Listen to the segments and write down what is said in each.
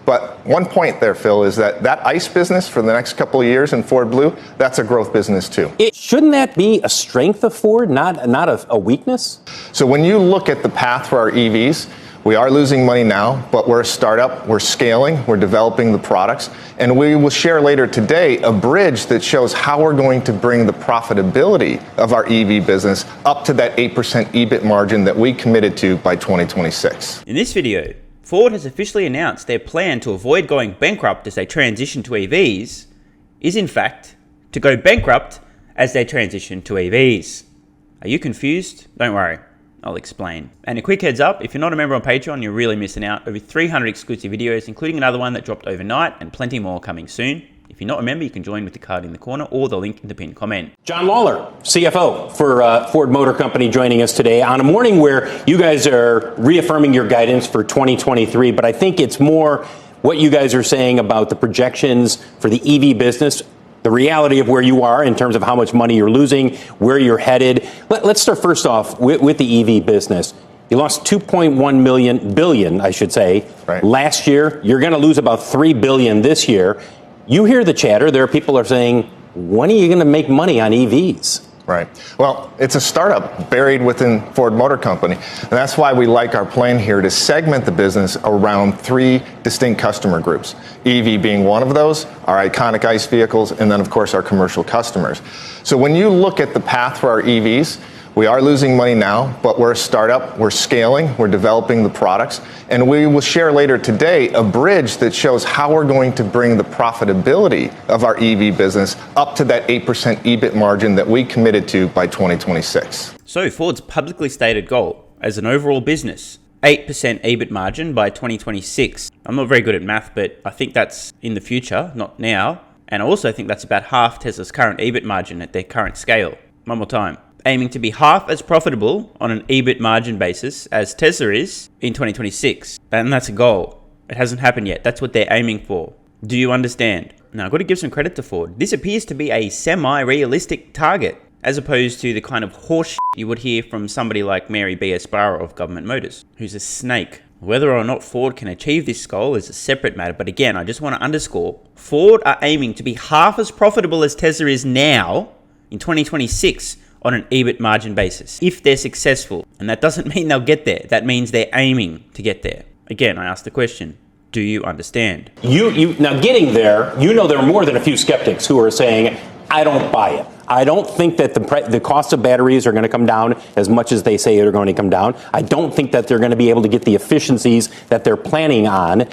But one point there, Phil, is that ICE business for the next couple of years in Ford Blue, that's a growth business too. Shouldn't that be a strength of Ford, not a weakness? So when you look at the path for our EVs, we are losing money now, but we're a startup, we're scaling, we're developing the products, and we will share later today a bridge that shows how we're going to bring the profitability of our EV business up to that 8% EBIT margin that we committed to by 2026. In this video, Ford has officially announced their plan to avoid going bankrupt as they transition to EVs is in fact to go bankrupt as they transition to EVs. Are you confused? Don't worry. I'll explain. And a quick heads up, if you're not a member on Patreon, you're really missing out. Over 300 exclusive videos, including another one that dropped overnight and plenty more coming soon. If you're not a member, you can join with the card in the corner or the link in the pinned comment. John Lawler, CFO for Ford Motor Company, joining us today on a morning where you guys are reaffirming your guidance for 2023, but I think it's more what you guys are saying about the projections for the EV business, the reality of where you are in terms of how much money you're losing, where you're headed. Let's start first off with the EV business. You lost $2.1 billion, I should say, right, last year. You're going to lose about $3 billion this year. You hear the chatter. There are people who are saying, when are you going to make money on EVs? Right. Well, it's a startup buried within Ford Motor Company. And that's why we like our plan here to segment the business around three distinct customer groups. EV being one of those, our iconic ICE vehicles, and then, of course, our commercial customers. So when you look at the path for our EVs, we are losing money now, but we're a startup, we're scaling, we're developing the products, and we will share later today a bridge that shows how we're going to bring the profitability of our EV business up to that 8% EBIT margin that we committed to by 2026. So Ford's publicly stated goal as an overall business, 8% EBIT margin by 2026. I'm not very good at math, but I think that's in the future, not now. And I also think that's about half Tesla's current EBIT margin at their current scale. One more time. Aiming to be half as profitable on an EBIT margin basis as Tesla is in 2026. And that's a goal. It hasn't happened yet. That's what they're aiming for. Do you understand? Now, I've got to give some credit to Ford. This appears to be a semi-realistic target, as opposed to the kind of horse you would hear from somebody like Mary B. Esparra of Government Motors, who's a snake. Whether or not Ford can achieve this goal is a separate matter, but again, I just want to underscore, Ford are aiming to be half as profitable as Tesla is now in 2026 on an EBIT margin basis, if they're successful. And that doesn't mean they'll get there. That means they're aiming to get there. Again, I ask the question, do you understand? Now getting there, there are more than a few skeptics who are saying, I don't buy it. I don't think that the cost of batteries are going to come down as much as they say they're going to come down. I don't think that they're going to be able to get the efficiencies that they're planning on.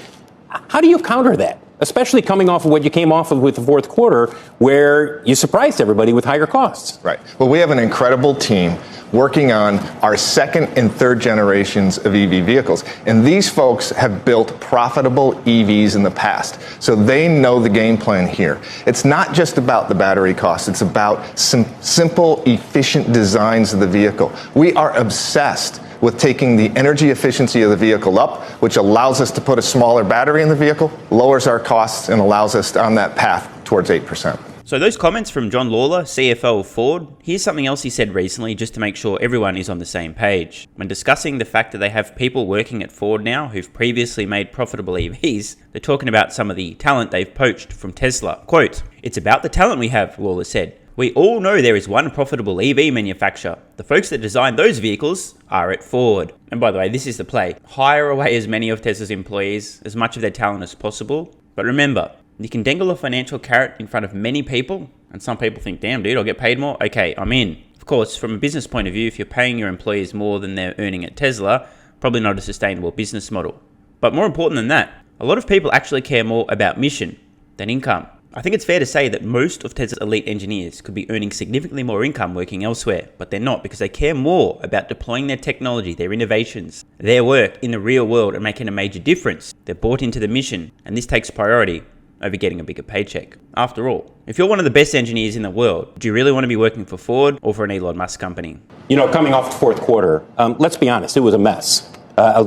How do you counter that? Especially coming off of what you came off of with the fourth quarter, where you surprised everybody with higher costs. Right. Well, we have an incredible team working on our second and third generations of EV vehicles. And these folks have built profitable EVs in the past. So they know the game plan here. It's not just about the battery costs. It's about some simple, efficient designs of the vehicle. We are obsessed with taking the energy efficiency of the vehicle up, which allows us to put a smaller battery in the vehicle, lowers our costs, and allows us on that path towards 8%. So those comments from John Lawler, CFO of Ford, here's something else he said recently just to make sure everyone is on the same page. When discussing the fact that they have people working at Ford now who've previously made profitable EVs, they're talking about some of the talent they've poached from Tesla. Quote, "It's about the talent we have," Lawler said. "We all know there is one profitable EV manufacturer. The folks that design those vehicles are at Ford." And by the way, this is the play. Hire away as many of Tesla's employees, as much of their talent as possible. But remember, you can dangle a financial carrot in front of many people, and some people think, damn dude, I'll get paid more. Okay, I'm in. Of course, from a business point of view, if you're paying your employees more than they're earning at Tesla, probably not a sustainable business model. But more important than that, a lot of people actually care more about mission than income. I think it's fair to say that most of Tesla's elite engineers could be earning significantly more income working elsewhere, but they're not, because they care more about deploying their technology, their innovations, their work in the real world and making a major difference. They're bought into the mission, and this takes priority over getting a bigger paycheck. After all, if you're one of the best engineers in the world, do you really want to be working for Ford or for an Elon Musk company? Coming off the fourth quarter, let's be honest, it was a mess.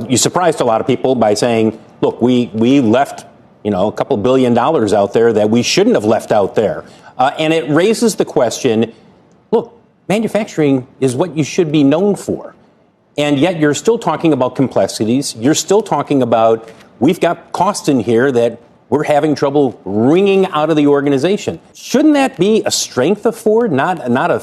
You surprised a lot of people by saying, look, we left a couple $1 billion out there that we shouldn't have left out there. And it raises the question, look, manufacturing is what you should be known for. And yet you're still talking about complexities. You're still talking about we've got costs in here that we're having trouble wringing out of the organization. Shouldn't that be a strength of Ford, not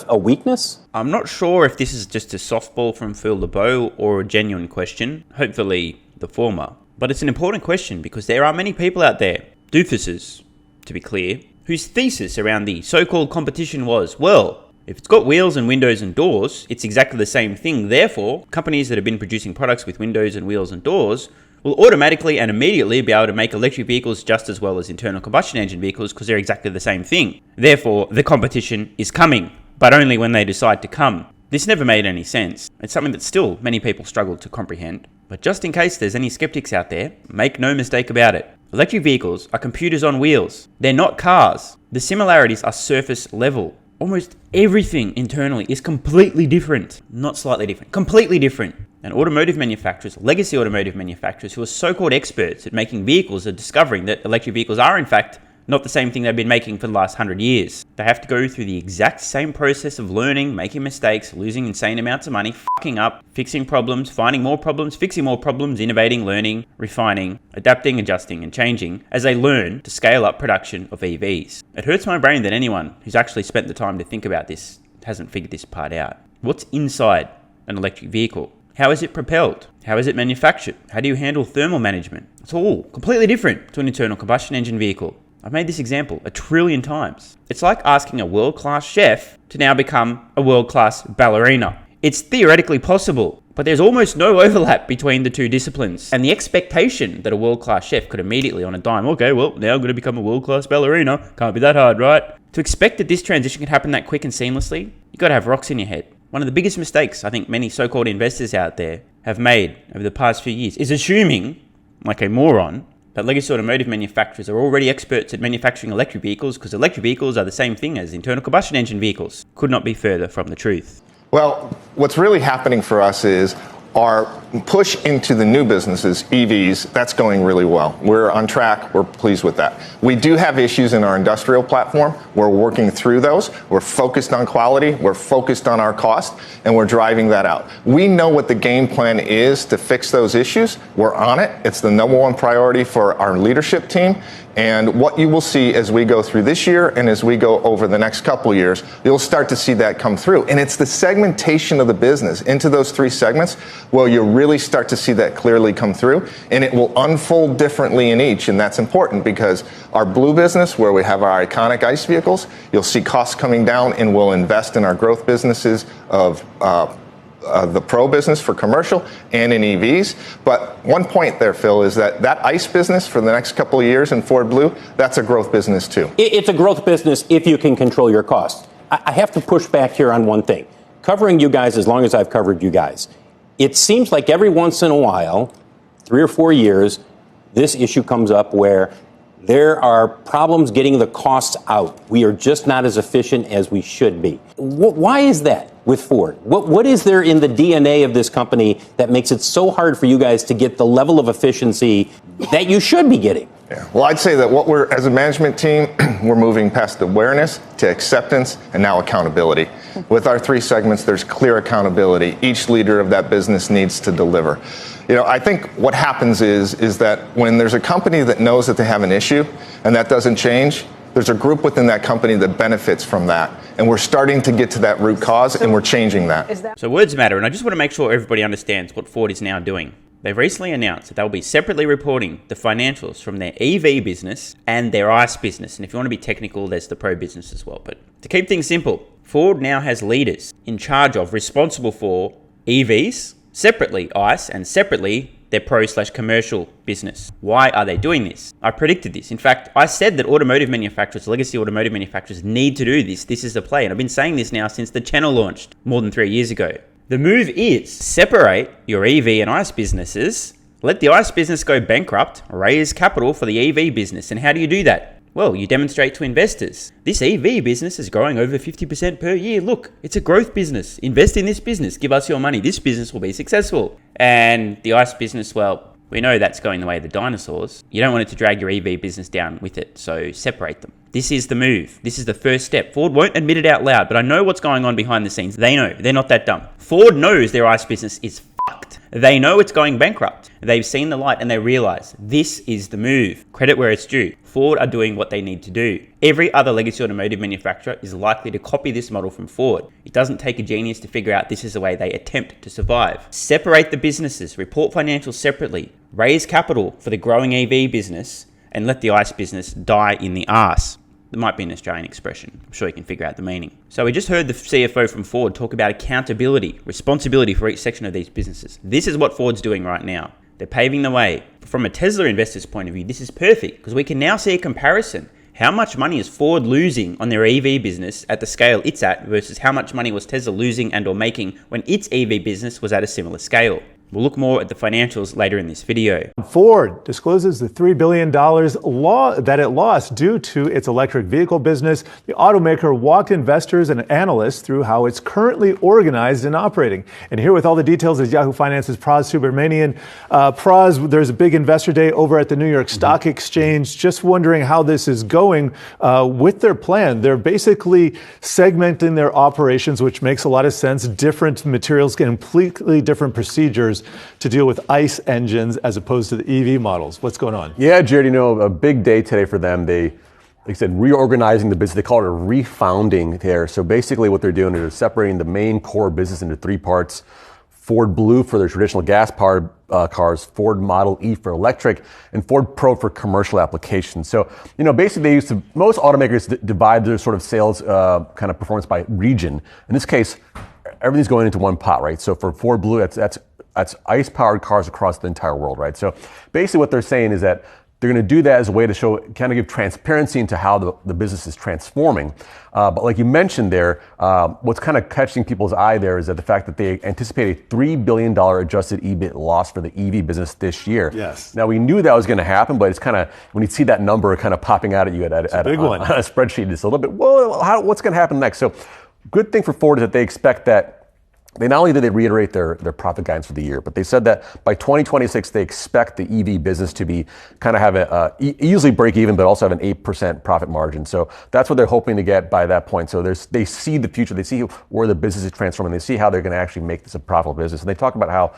a weakness? I'm not sure if this is just a softball from Phil LeBeau or a genuine question. Hopefully the former. But it's an important question because there are many people out there, doofuses, to be clear, whose thesis around the so-called competition was, well, if it's got wheels and windows and doors, it's exactly the same thing. Therefore, companies that have been producing products with windows and wheels and doors will automatically and immediately be able to make electric vehicles just as well as internal combustion engine vehicles because they're exactly the same thing. Therefore, the competition is coming, but only when they decide to come. This never made any sense. It's something that still many people struggle to comprehend. But just in case there's any skeptics out there, make no mistake about it. Electric vehicles are computers on wheels. They're not cars. The similarities are surface level. Almost everything internally is completely different. Not slightly different, completely different. And automotive manufacturers, legacy automotive manufacturers who are so-called experts at making vehicles are discovering that electric vehicles are in fact not the same thing they've been making for the last 100 years. They have to go through the exact same process of learning, making mistakes, losing insane amounts of money, fucking up, fixing problems, finding more problems, fixing more problems, innovating, learning, refining, adapting, adjusting, and changing as they learn to scale up production of EVs. It hurts my brain that anyone who's actually spent the time to think about this hasn't figured this part out. What's inside an electric vehicle? How is it propelled? How is it manufactured? How do you handle thermal management? It's all completely different to an internal combustion engine vehicle. I've made this example 1 trillion times. It's like asking a world-class chef to now become a world-class ballerina. It's theoretically possible, but there's almost no overlap between the two disciplines. And the expectation that a world-class chef could immediately on a dime, okay, well, now I'm going to become a world-class ballerina. Can't be that hard, right? To expect that this transition can happen that quick and seamlessly, you've got to have rocks in your head. One of the biggest mistakes I think many so-called investors out there have made over the past few years is assuming, like a moron, that legacy automotive manufacturers are already experts at manufacturing electric vehicles because electric vehicles are the same thing as internal combustion engine vehicles. Could not be further from the truth. Well, what's really happening for us is our push into the new businesses, EVs, that's going really well. We're on track. We're pleased with that. We do have issues in our industrial platform. We're working through those. We're focused on quality. We're focused on our cost, and we're driving that out. We know what the game plan is to fix those issues. We're on it. It's the #1 priority for our leadership team. And what you will see as we go through this year and as we go over the next couple of years, you'll start to see that come through. And it's the segmentation of the business into those 3 segments where you'll really start to see that clearly come through. And it will unfold differently in each. And that's important because our blue business, where we have our iconic ICE vehicles, you'll see costs coming down, and we'll invest in our growth businesses of the pro business for commercial and in EVs. But one point there, Phil, is that ICE business for the next couple of years in Ford Blue, that's a growth business too. It's a growth business if you can control your costs. I have to push back here on one thing. Covering you guys as long as I've covered you guys, it seems like every once in a while, 3 or 4 years, this issue comes up where there are problems getting the costs out. We are just not as efficient as we should be. Why is that with Ford? What is there in the DNA of this company that makes it so hard for you guys to get the level of efficiency that you should be getting? Yeah. Well, I'd say that as a management team, we're moving past awareness to acceptance and now accountability. With our 3 segments, there's clear accountability. Each leader of that business needs to deliver. I think what happens is that when there's a company that knows that they have an issue and that doesn't change, there's a group within that company that benefits from that. And we're starting to get to that root cause, and we're changing that. So words matter, and I just want to make sure everybody understands what Ford is now doing. They've recently announced that they'll be separately reporting the financials from their EV business and their ICE business. And if you want to be technical, there's the pro business as well. But to keep things simple, Ford now has leaders in charge of, responsible for EVs, separately ICE, and separately their pro/commercial business. Why are they doing this? I predicted this. In fact, I said that automotive manufacturers, legacy automotive manufacturers, need to do this. This is the play. And I've been saying this now since the channel launched more than 3 years ago. The move is separate your EV and ICE businesses, let the ICE business go bankrupt, raise capital for the EV business. And how do you do that? Well, you demonstrate to investors. This EV business is growing over 50% per year. Look, it's a growth business. Invest in this business. Give us your money. This business will be successful. And the ICE business, well, we know that's going the way of the dinosaurs. You don't want it to drag your EV business down with it, so separate them. This is the move. This is the first step. Ford won't admit it out loud, but I know what's going on behind the scenes. They know. They're not that dumb. Ford knows their ICE business is fucked. They know it's going bankrupt. They've seen the light and they realize this is the move. Credit where it's due. Ford are doing what they need to do. Every other legacy automotive manufacturer is likely to copy this model from Ford. It doesn't take a genius to figure out this is the way they attempt to survive. Separate the businesses, report financials separately, raise capital for the growing EV business, and let the ICE business die in the arse. There might be an Australian expression. I'm sure you can figure out the meaning. So we just heard the CFO from Ford talk about accountability, responsibility for each section of these businesses. This is what Ford's doing right now. They're paving the way. From a Tesla investor's point of view, this is perfect because we can now see a comparison. How much money is Ford losing on their EV business at the scale it's at versus how much money was Tesla losing and or making when its EV business was at a similar scale? We'll look more at the financials later in this video. Ford discloses the $3 billion that it lost due to its electric vehicle business. The automaker walked investors and analysts through how it's currently organized and operating. And here with all the details is Yahoo Finance's Praz Subramanian. Praz, there's a big investor day over at the New York Stock Exchange. Just wondering how this is going with their plan. They're basically segmenting their operations, which makes a lot of sense. Different materials, completely different procedures to deal with ICE engines as opposed to the EV models. What's going on? Yeah, Jared, a big day today for them. Like I said, reorganizing the business. They call it a refounding there. So basically what they're doing is they're separating the main core business into three parts. Ford Blue for their traditional gas-powered cars, Ford Model E for electric, and Ford Pro for commercial applications. So, basically most automakers divide their sort of sales kind of performance by region. In this case, everything's going into one pot, right? So for Ford Blue, that's ICE-powered cars across the entire world, right? So basically what they're saying is that they're going to do that as a way to show, kind of give transparency into how the business is transforming. But like you mentioned there, what's kind of catching people's eye there is that the fact that they anticipate a $3 billion adjusted EBIT loss for the EV business this year. Yes. Now we knew that was going to happen, but it's kind of, when you see that number kind of popping out at you on a spreadsheet, it's a little bit, what's going to happen next? So good thing for Ford is that they expect that not only did they reiterate their profit guidance for the year, but they said that by 2026, they expect the EV business to be kind of have easily break even, but also have an 8% profit margin. So that's what they're hoping to get by that point. So they see the future, they see where the business is transforming, they see how they're going to actually make this a profitable business. And they talk about how,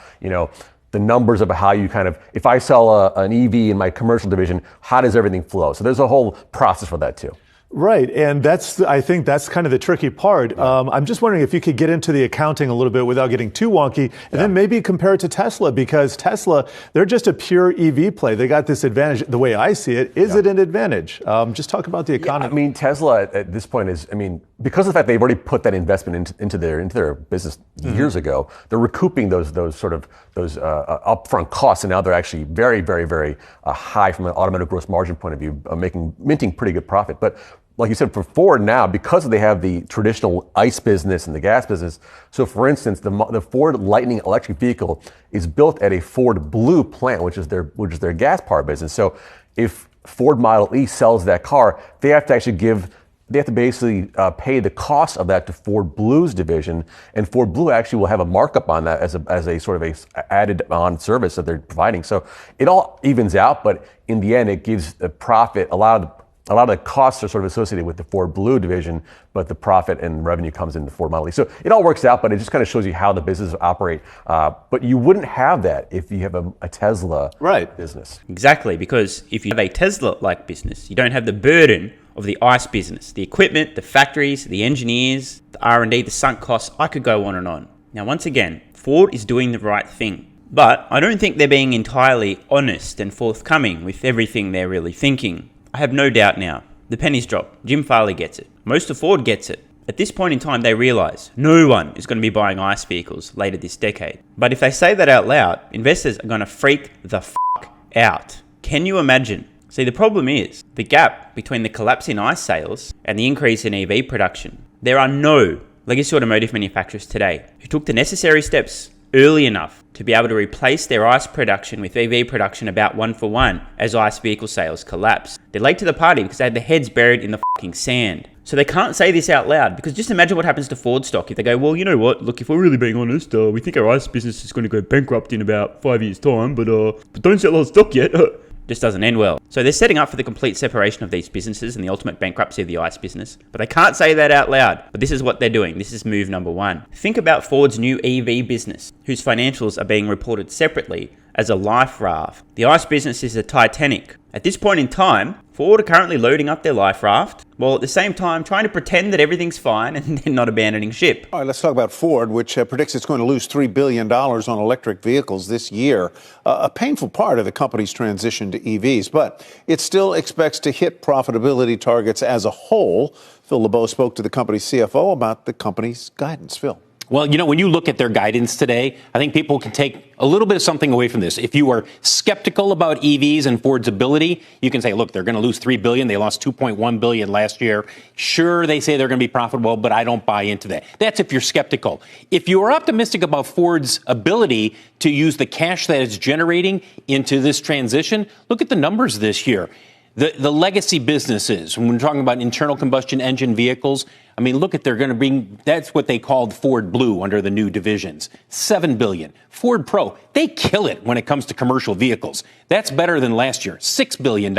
the numbers of how you kind of, if I sell an EV in my commercial division, how does everything flow? So there's a whole process for that too. Right, and I think that's kind of the tricky part. I'm just wondering if you could get into the accounting a little bit without getting too wonky, and then maybe compare it to Tesla, because Tesla, they're just a pure EV play. They got this advantage. The way I see it, is it an advantage? Just talk about the economy. Tesla at this point is, because of the fact they've already put that investment into their business years ago, they're recouping those upfront costs, and now they're actually very, very, very high from an automotive gross margin point of view, minting pretty good profit. But like you said, for Ford now, because they have the traditional ICE business and the gas business, so for instance, the Ford Lightning electric vehicle is built at a Ford Blue plant, which is their gas power business. So if Ford Model E sells that car, they have to basically pay the cost of that to Ford Blue's division, and Ford Blue actually will have a markup on that as a sort of a added on service that they're providing. So it all evens out, but in the end, it gives the profit. A lot of the costs are sort of associated with the Ford Blue division, but the profit and revenue comes in the Ford Model E. So it all works out, but it just kind of shows you how the businesses operate. But you wouldn't have that if you have a Tesla business. Exactly, because if you have a Tesla-like business, you don't have the burden of the ICE business, the equipment, the factories, the engineers, the R&D, the sunk costs. I could go on and on. Now, once again, Ford is doing the right thing, but I don't think they're being entirely honest and forthcoming with everything they're really thinking. I have no doubt now. The penny's dropped. Jim Farley gets it. Most of Ford gets it. At this point in time, they realize no one is going to be buying ICE vehicles later this decade. But if they say that out loud, investors are going to freak the f*** out. Can you imagine? See, the problem is the gap between the collapse in ICE sales and the increase in EV production. There are no legacy automotive manufacturers today who took the necessary steps early enough to be able to replace their ICE production with EV production about 1-for-1 as ICE vehicle sales collapse. They're late to the party because they had their heads buried in the fucking sand. So they can't say this out loud, because just imagine what happens to Ford stock if they go, well, you know what, look, if we're really being honest, we think our ICE business is going to go bankrupt in about 5 years' time, but don't sell our stock yet. just doesn't end well. So they're setting up for the complete separation of these businesses and the ultimate bankruptcy of the ICE business. But they can't say that out loud. But this is what they're doing. This is move number one. Think about Ford's new EV business, whose financials are being reported separately as a life raft. The ICE business is a Titanic. At this point in time, Ford are currently loading up their life raft, while at the same time trying to pretend that everything's fine and then not abandoning ship. All right, let's talk about Ford, which predicts it's going to lose $3 billion on electric vehicles this year, a painful part of the company's transition to EVs, but it still expects to hit profitability targets as a whole. Phil LeBeau spoke to the company's CFO about the company's guidance. Phil. Well, when you look at their guidance today, I think people can take a little bit of something away from this. If you are skeptical about EVs and Ford's ability, you can say, look, they're going to lose $3 billion. They lost $2.1 billion last year. Sure, they say they're going to be profitable, but I don't buy into that. That's if you're skeptical. If you are optimistic about Ford's ability to use the cash that it's generating into this transition, look at the numbers this year. The legacy businesses, when we're talking about internal combustion engine vehicles, I mean, look at, they're going to bring, that's what they called Ford Blue under the new divisions, $7 billion. Ford Pro, they kill it when it comes to commercial vehicles. That's better than last year, $6 billion.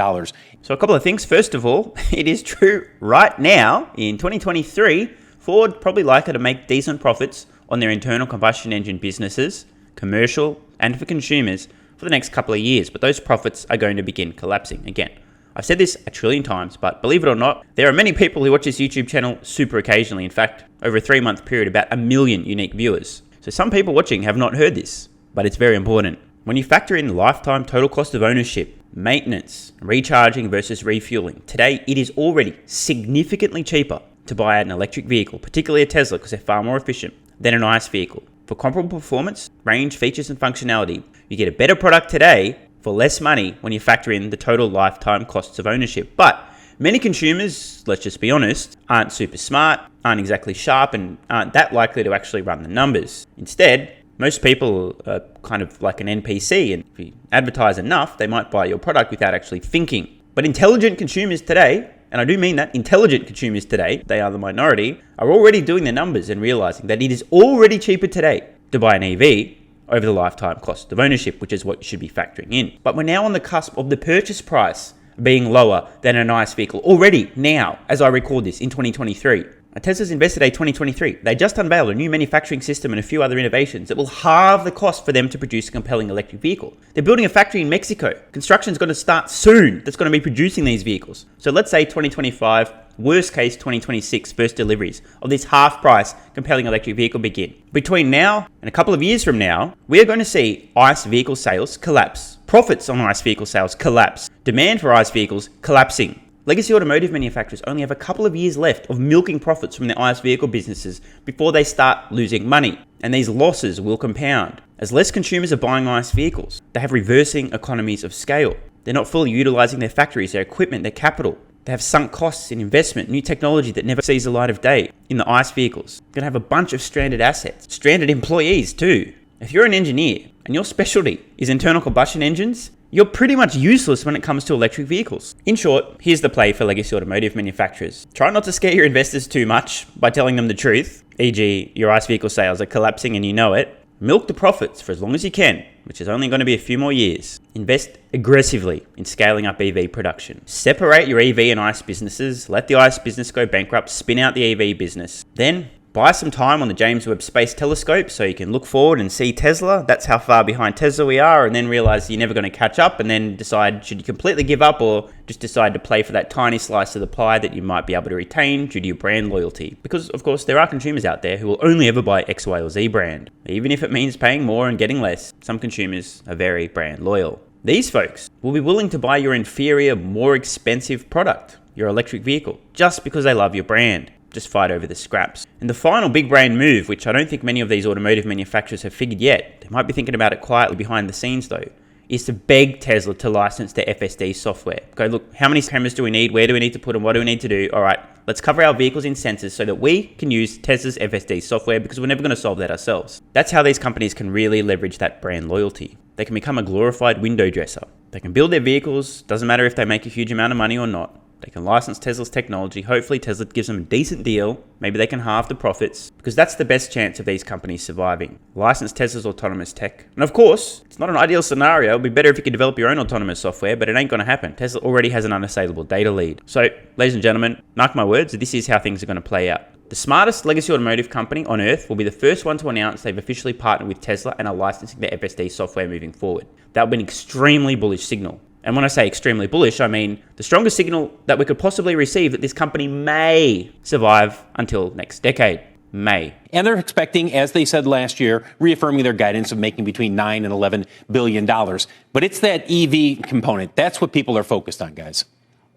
So a couple of things. First of all, it is true right now in 2023, Ford probably likely to make decent profits on their internal combustion engine businesses, commercial and for consumers, for the next couple of years. But those profits are going to begin collapsing again. I've said this a trillion times, but believe it or not, there are many people who watch this YouTube channel super occasionally. In fact, over a 3-month period, about 1 million unique viewers. So some people watching have not heard this, but it's very important. When you factor in lifetime total cost of ownership, maintenance, recharging versus refueling, today it is already significantly cheaper to buy an electric vehicle, particularly a Tesla, because they're far more efficient, than an ICE vehicle. For comparable performance, range, features, and functionality, you get a better product today for less money when you factor in the total lifetime costs of ownership. But many consumers, let's just be honest, aren't super smart, aren't exactly sharp, and aren't that likely to actually run the numbers. Instead, most people are kind of like an NPC, and if you advertise enough, they might buy your product without actually thinking. But intelligent consumers today, and I do mean that, intelligent consumers today, they are the minority, are already doing the numbers and realizing that it is already cheaper today to buy an EV over the lifetime cost of ownership, which is what you should be factoring in. But we're now on the cusp of the purchase price being lower than an ICE vehicle already now, as I record this in 2023. Tesla's Investor Day 2023, they just unveiled a new manufacturing system and a few other innovations that will halve the cost for them to produce a compelling electric vehicle. They're building a factory in Mexico. Construction's going to start soon that's going to be producing these vehicles. So let's say 2025, worst case 2026 first deliveries of this half-price compelling electric vehicle begin. Between now and a couple of years from now, we are going to see ICE vehicle sales collapse. Profits on ICE vehicle sales collapse. Demand for ICE vehicles collapsing. Legacy automotive manufacturers only have a couple of years left of milking profits from their ICE vehicle businesses before they start losing money. And these losses will compound. As less consumers are buying ICE vehicles, they have reversing economies of scale. They're not fully utilizing their factories, their equipment, their capital. They have sunk costs in investment, new technology that never sees the light of day in the ICE vehicles. They're going to have a bunch of stranded assets, stranded employees too. If you're an engineer and your specialty is internal combustion engines, you're pretty much useless when it comes to electric vehicles. In short, here's the play for legacy automotive manufacturers. Try not to scare your investors too much by telling them the truth, e.g. your ICE vehicle sales are collapsing and you know it. Milk the profits for as long as you can, which is only going to be a few more years. Invest aggressively in scaling up EV production. Separate your EV and ICE businesses, let the ICE business go bankrupt, spin out the EV business. Then buy some time on the James Webb Space Telescope so you can look forward and see Tesla. That's how far behind Tesla we are, and then realize you're never going to catch up, and then decide, should you completely give up or just decide to play for that tiny slice of the pie that you might be able to retain due to your brand loyalty. Because, of course, there are consumers out there who will only ever buy X, Y, or Z brand. Even if it means paying more and getting less, some consumers are very brand loyal. These folks will be willing to buy your inferior, more expensive product, your electric vehicle, just because they love your brand. Just fight over the scraps. And the final big brain move, which I don't think many of these automotive manufacturers have figured yet, they might be thinking about it quietly behind the scenes though, is to beg Tesla to license their FSD software. Go, look, how many cameras do we need? Where do we need to put them? What do we need to do? All right, let's cover our vehicles in sensors so that we can use Tesla's FSD software, because we're never going to solve that ourselves. That's how these companies can really leverage that brand loyalty. They can become a glorified window dresser. They can build their vehicles, doesn't matter if they make a huge amount of money or not. They can license Tesla's technology. Hopefully Tesla gives them a decent deal. Maybe they can halve the profits, because that's the best chance of these companies surviving. License Tesla's autonomous tech. And of course, it's not an ideal scenario. It'd be better if you could develop your own autonomous software, but it ain't going to happen. Tesla already has an unassailable data lead. So, ladies and gentlemen, mark my words, this is how things are going to play out. The smartest legacy automotive company on earth will be the first one to announce they've officially partnered with Tesla and are licensing their FSD software moving forward. That would be an extremely bullish signal. And when I say extremely bullish, I mean the strongest signal that we could possibly receive that this company may survive until next decade. May. And they're expecting, as they said last year, reaffirming their guidance of making between $9 and $11 billion. But it's that EV component. That's what people are focused on, guys.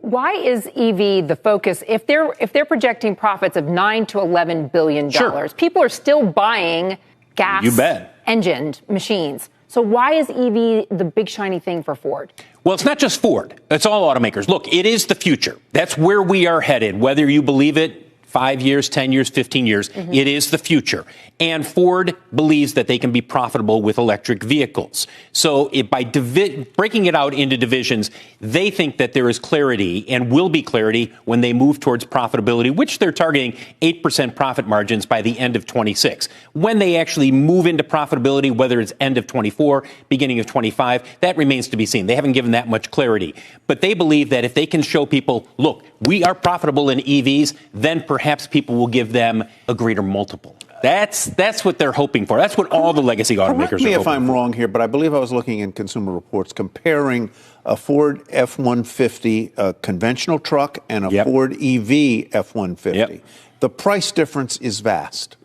Why is EV the focus? If they're projecting profits of $9 to $11 billion, Sure. People are still buying gas engined machines. So why is EV the big shiny thing for Ford? Well, it's not just Ford. It's all automakers. Look, it is the future. That's where we are headed, whether you believe it. 5 years, 10 years, 15 years. It is the future. And Ford believes that they can be profitable with electric vehicles. So by breaking it out into divisions, they think that there is clarity and will be clarity when they move towards profitability, which they're targeting 8% profit margins by the end of 26. When they actually move into profitability, whether it's end of 24, beginning of 25, that remains to be seen. They haven't given that much clarity. But they believe that if they can show people, look, we are profitable in EVs, then perhaps people will give them a greater multiple. That's what they're hoping for. That's what all the legacy automakers are hoping for. Correct me if I'm wrong here, but I believe I was looking in Consumer Reports comparing a Ford F-150 conventional truck and a Ford EV F-150. The price difference is vast.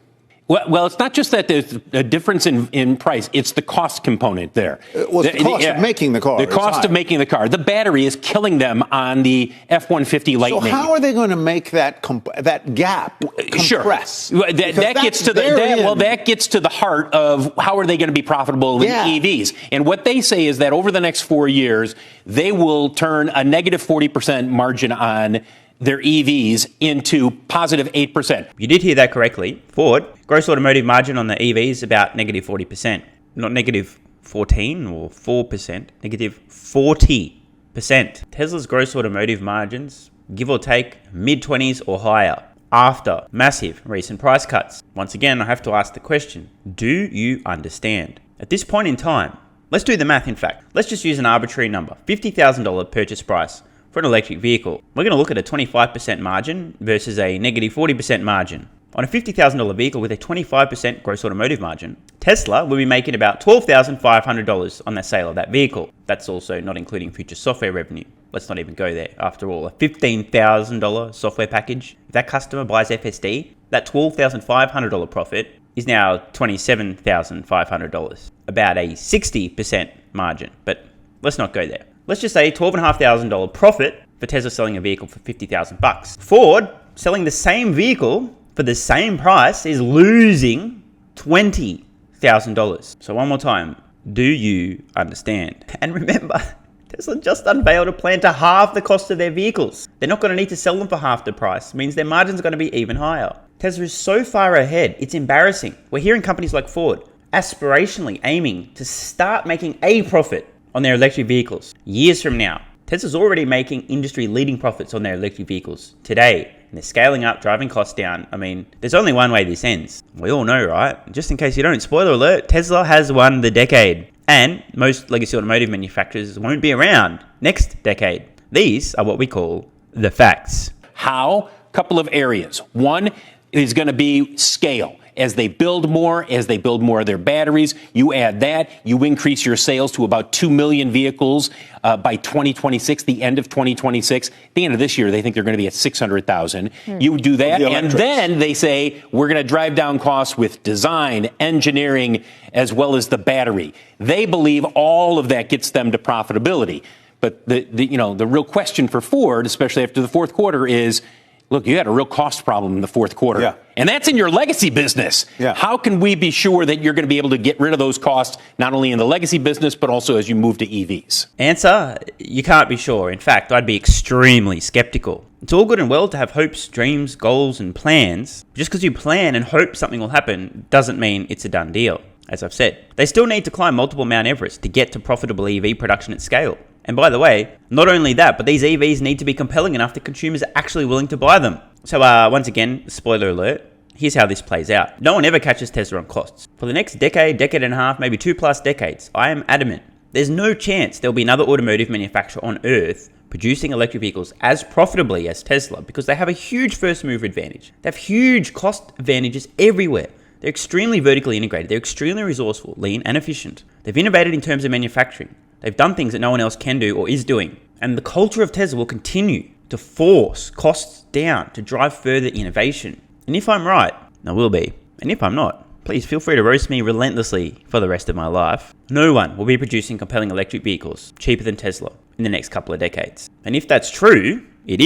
Well, it's not just that there's a difference in price. It's the cost component there. Well, the cost of making the car. The cost of making the car. The battery is killing them on the F-150 Lightning. So how are they going to make that gap compress? Sure. That gets to the heart of how are they going to be profitable in EVs. And what they say is that over the next 4 years, they will turn a negative 40% margin on their EVs into positive 8%. You did hear that correctly. Ford, gross automotive margin on the EV is about negative 40%. Not negative 14 or 4%, negative 40%. Tesla's gross automotive margins, give or take, mid-20s or higher, after massive recent price cuts. Once again, I have to ask the question, do you understand? At this point in time, let's do the math in fact. Let's just use an arbitrary number, $50,000 purchase price for an electric vehicle. We're going to look at a 25% margin versus a negative 40% margin. On a $50,000 vehicle with a 25% gross automotive margin, Tesla will be making about $12,500 on the sale of that vehicle. That's also not including future software revenue. Let's not even go there. After all, a $15,000 software package, if that customer buys FSD, that $12,500 profit is now $27,500. About a 60% margin, but let's not go there. Let's just say $12,500 profit for Tesla selling a vehicle for $50,000. Ford selling the same vehicle for the same price is losing $20,000. So one more time, do you understand? And remember, Tesla just unveiled a plan to halve the cost of their vehicles. They're not going to need to sell them for half the price. It means their margins are going to be even higher. Tesla is so far ahead, it's embarrassing. We're hearing companies like Ford aspirationally aiming to start making a profit on their electric vehicles years from now. Tesla's already making industry-leading profits on their electric vehicles today, and they're scaling up, driving costs down. I mean, there's only one way this ends. We all know, right? Just in case you don't, spoiler alert, Tesla has won the decade, and most legacy automotive manufacturers won't be around next decade. These are what we call the facts. How? Couple of areas. One is going to be scale. As they build more of their batteries, you add that, you increase your sales to about 2 million vehicles by 2026, the end of 2026. At the end of this year, they think they're going to be at 600,000. You do that, and then they say, we're going to drive down costs with design, engineering, as well as the battery. They believe all of that gets them to profitability. But the real question for Ford, especially after the fourth quarter, is, look, you had a real cost problem in the fourth quarter. Yeah. And that's in your legacy business. Yeah. How can we be sure that you're going to be able to get rid of those costs, not only in the legacy business, but also as you move to EVs? Answer, you can't be sure. In fact, I'd be extremely skeptical. It's all good and well to have hopes, dreams, goals, and plans. Just because you plan and hope something will happen doesn't mean it's a done deal. As I've said, they still need to climb multiple Mount Everest to get to profitable EV production at scale. And by the way, not only that, but these EVs need to be compelling enough that consumers are actually willing to buy them. So once again, spoiler alert, here's how this plays out. No one ever catches Tesla on costs. For the next decade and a half, maybe 2+ decades, I am adamant, there's no chance there'll be another automotive manufacturer on Earth producing electric vehicles as profitably as Tesla, because they have a huge first mover advantage. They have huge cost advantages everywhere. They're extremely vertically integrated. They're extremely resourceful, lean, and efficient. They've innovated in terms of manufacturing. They've done things that no one else can do or is doing. And the culture of Tesla will continue to force costs down to drive further innovation. And if I'm right, I will be. And if I'm not, please feel free to roast me relentlessly for the rest of my life. No one will be producing compelling electric vehicles cheaper than Tesla in the next couple of decades. And if that's true, it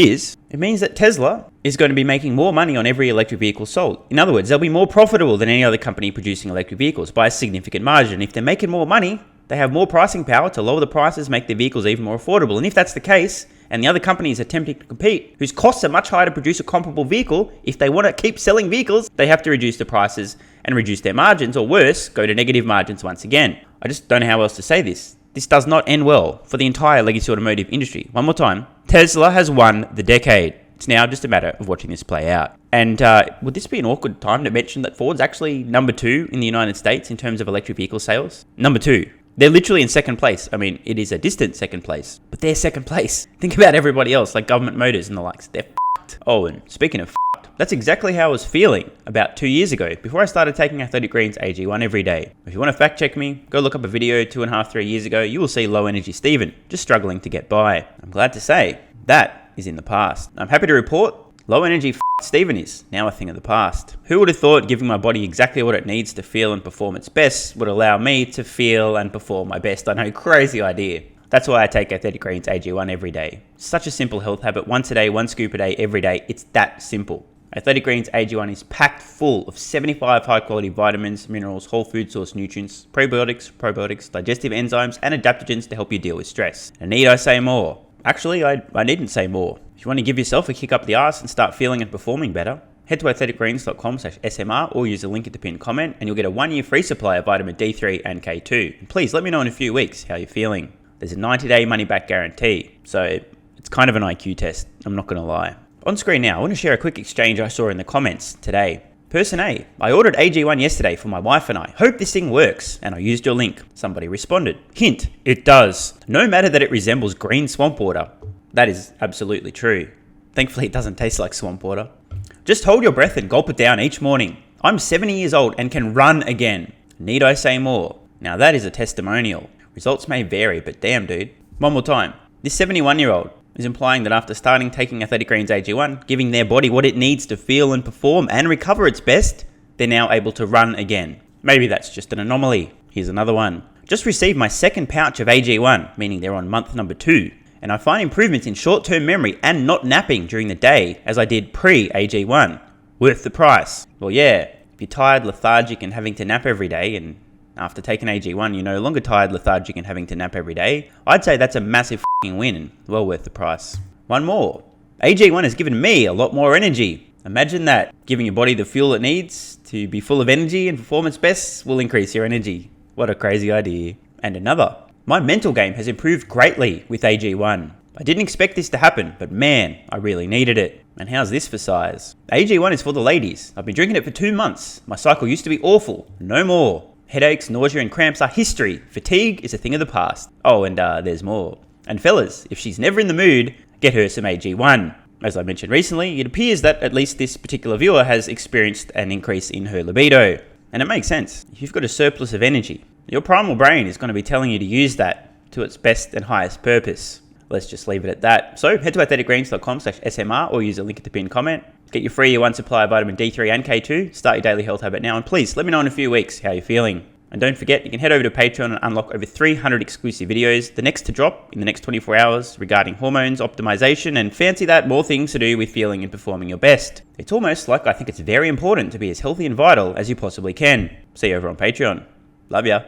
means that Tesla is going to be making more money on every electric vehicle sold. In other words, they'll be more profitable than any other company producing electric vehicles by a significant margin. If they're making more money, they have more pricing power to lower the prices, make their vehicles even more affordable. And if that's the case, and the other companies attempting to compete, whose costs are much higher to produce a comparable vehicle, if they want to keep selling vehicles, they have to reduce the prices and reduce their margins, or worse, go to negative margins once again. I just don't know how else to say this. This does not end well for the entire legacy automotive industry. One more time, Tesla has won the decade. It's now just a matter of watching this play out. And would this be an awkward time to mention that Ford's actually number 2 in the United States in terms of electric vehicle sales? Number 2. They're literally in second place. I mean, it is a distant second place, but they're second place. Think about everybody else, like Government Motors and the likes. They're f***ed. Oh, and speaking of f***ed, that's exactly how I was feeling about 2 years ago, before I started taking Athletic Greens AG1 every day. If you want to fact check me, go look up a video 2.5, 3 years ago. You will see low energy Steven just struggling to get by. I'm glad to say that is in the past. I'm happy to report low energy Steven is now a thing of the past. Who would have thought giving my body exactly what it needs to feel and perform its best would allow me to feel and perform my best? I know, crazy idea. That's why I take Athletic Greens AG1 every day. Such a simple health habit, once a day, 1 scoop a day, every day. It's that simple. Athletic Greens AG1 is packed full of 75 high-quality vitamins, minerals, whole food source nutrients, probiotics, digestive enzymes, and adaptogens to help you deal with stress. And need I say more? Actually, I needn't say more. If you want to give yourself a kick up the arse and start feeling and performing better, head to athleticgreens.com/SMR or use the link at the pinned comment and you'll get a 1-year free supply of vitamin D3 and K2. And please let me know in a few weeks how you're feeling. There's a 90-day money-back guarantee, so it's kind of an IQ test, I'm not going to lie. On screen now, I want to share a quick exchange I saw in the comments today. Person A, I ordered AG1 yesterday for my wife and I. Hope this thing works, and I used your link. Somebody responded. Hint, it does. No matter that it resembles green swamp water. That is absolutely true. Thankfully, it doesn't taste like swamp water. Just hold your breath and gulp it down each morning. I'm 70 years old and can run again. Need I say more? Now that is a testimonial. Results may vary, but damn dude. One more time. This 71-year-old is implying that after starting taking Athletic Greens AG1, giving their body what it needs to feel and perform and recover its best, they're now able to run again. Maybe that's just an anomaly. Here's another one. Just received my second pouch of AG1, meaning they're on month number 2. And I find improvements in short-term memory and not napping during the day as I did pre-AG1. Worth the price. Well, yeah, if you're tired, lethargic, and having to nap every day, and after taking AG1 you're no longer tired, lethargic, and having to nap every day, I'd say that's a massive f***ing win and well worth the price. One more. AG1 has given me a lot more energy. Imagine that. Giving your body the fuel it needs to be full of energy and perform its best will increase your energy. What a crazy idea. And another. My mental game has improved greatly with AG1. I didn't expect this to happen, but man, I really needed it. And how's this for size? AG1 is for the ladies. I've been drinking it for 2 months. My cycle used to be awful. No more. Headaches, nausea, and cramps are history. Fatigue is a thing of the past. Oh, and there's more. And fellas, if she's never in the mood, get her some AG1. As I mentioned recently, it appears that at least this particular viewer has experienced an increase in her libido. And it makes sense. If you've got a surplus of energy, your primal brain is going to be telling you to use that to its best and highest purpose. Let's just leave it at that. So head to athleticgreens.com/SMR or use the link at the pinned comment. Get your free year 1 supply of vitamin D3 and K2. Start your daily health habit now. And please let me know in a few weeks how you're feeling. And don't forget, you can head over to Patreon and unlock over 300 exclusive videos. The next to drop in the next 24 hours regarding hormones, optimization, and fancy that, more things to do with feeling and performing your best. It's almost like I think it's very important to be as healthy and vital as you possibly can. See you over on Patreon. Love ya.